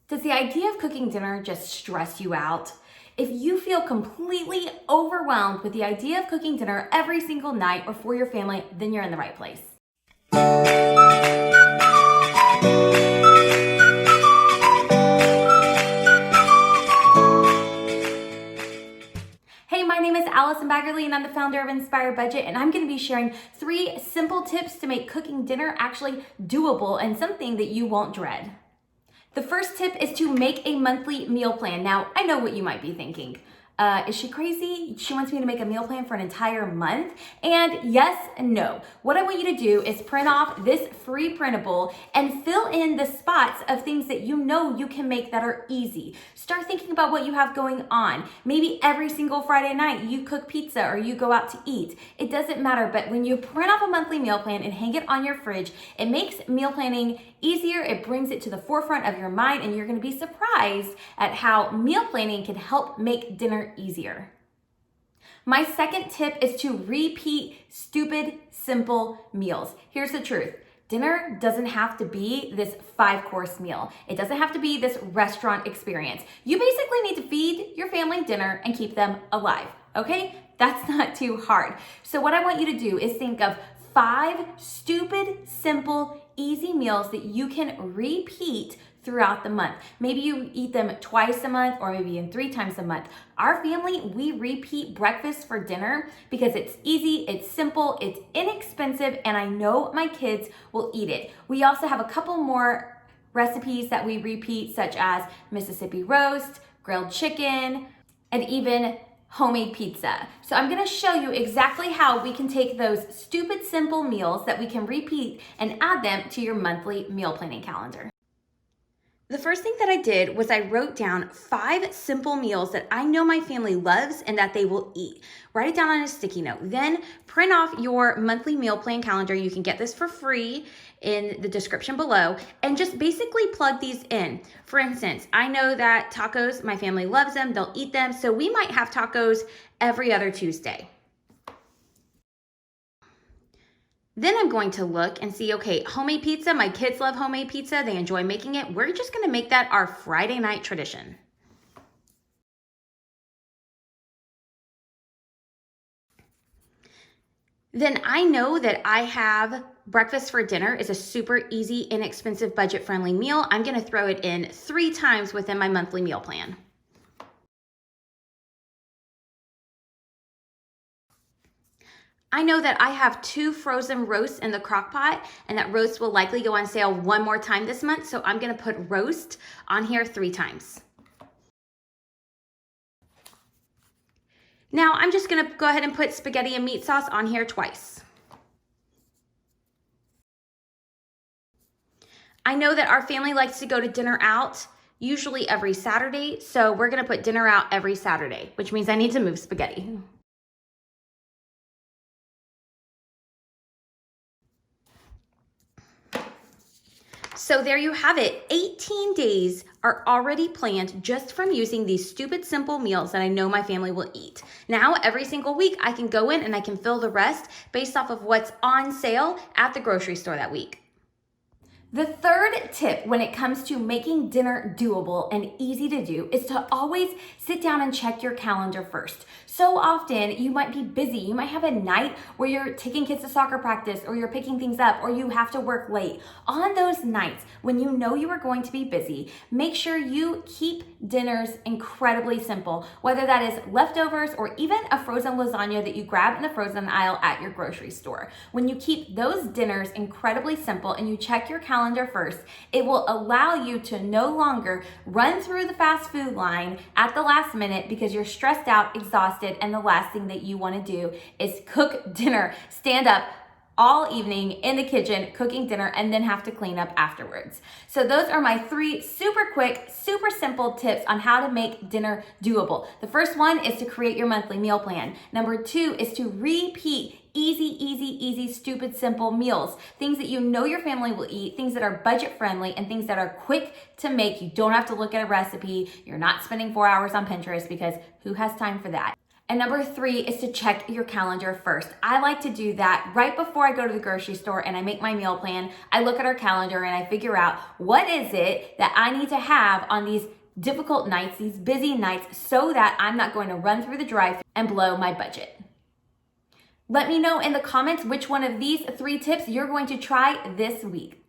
Does the idea of cooking dinner just stress you out? If you feel completely overwhelmed with the idea of cooking dinner every single night or for your family, then you're in the right place. Hey, my name is Allison Baggerly and I'm the founder of Inspired Budget, and I'm going to be sharing 3 simple tips to make cooking dinner actually doable and something that you won't dread. The first tip is to make a monthly meal plan. Now, I know what you might be thinking. Is she crazy? She wants me to make a meal plan for an entire month? And yes and no. What I want you to do is print off this free printable and fill in the spots of things that you know you can make that are easy. Start thinking about what you have going on. Maybe every single Friday night you cook pizza or you go out to eat. It doesn't matter, but when you print off a monthly meal plan and hang it on your fridge, it makes meal planning easier. It brings it to the forefront of your mind, and you're going to be surprised at how meal planning can help make dinner easier. My second tip is to repeat stupid, simple meals. Here's the truth. Dinner doesn't have to be this 5-course meal. It doesn't have to be this restaurant experience. You basically need to feed your family dinner and keep them alive, okay? That's not too hard. So what I want you to do is think of 5 stupid, simple, easy meals that you can repeat throughout the month. Maybe you eat them twice a month or maybe even 3 times a month. Our family, we repeat breakfast for dinner because it's easy, it's simple, it's inexpensive, and I know my kids will eat it. We also have a couple more recipes that we repeat, such as Mississippi roast, grilled chicken, and even homemade pizza. So I'm gonna show you exactly how we can take those stupid, simple meals that we can repeat and add them to your monthly meal planning calendar. The first thing that I did was I wrote down 5 simple meals that I know my family loves and that they will eat. Write it down on a sticky note. Then print off your monthly meal plan calendar. You can get this for free in the description below, and just basically plug these in. For instance, I know that tacos, my family loves them, they'll eat them, so we might have tacos every other Tuesday. Then I'm going to look and see, okay, homemade pizza, my kids love homemade pizza, they enjoy making it. We're just gonna make that our Friday night tradition. Then I know that I have breakfast for dinner is a super easy, inexpensive, budget-friendly meal. I'm gonna throw it in 3 times within my monthly meal plan. I know that I have 2 frozen roasts in the crock pot, and that roast will likely go on sale 1 more time this month, so I'm gonna put roast on here 3 times. Now I'm just gonna go ahead and put spaghetti and meat sauce on here twice. I know that our family likes to go to dinner out usually every Saturday, so we're gonna put dinner out every Saturday, which means I need to move spaghetti. So there you have it. 18 days are already planned just from using these stupid, simple meals that I know my family will eat. Now, every single week, I can go in and I can fill the rest based off of what's on sale at the grocery store that week. The third tip when it comes to making dinner doable and easy to do is to always sit down and check your calendar first. So often you might be busy. You might have a night where you're taking kids to soccer practice or you're picking things up or you have to work late. On those nights when you know you are going to be busy, make sure you keep dinners incredibly simple, whether that is leftovers or even a frozen lasagna that you grab in the frozen aisle at your grocery store. When you keep those dinners incredibly simple and you check your calendar first, it will allow you to no longer run through the fast food line at the last minute because you're stressed out, exhausted, and the last thing that you want to do is cook dinner, stand up all evening in the kitchen cooking dinner, and then have to clean up afterwards. So those are my 3 super quick, super simple tips on how to make dinner doable. The first one is to create your monthly meal plan. Number 2 is to repeat easy, stupid, simple meals. Things that you know your family will eat, things that are budget friendly, and things that are quick to make. You don't have to look at a recipe. You're not spending 4 hours on Pinterest because who has time for that? And number 3 is to check your calendar first. I like to do that right before I go to the grocery store and I make my meal plan. I look at our calendar and I figure out what is it that I need to have on these difficult nights, these busy nights, so that I'm not going to run through the drive and blow my budget. Let me know in the comments which one of these 3 tips you're going to try this week.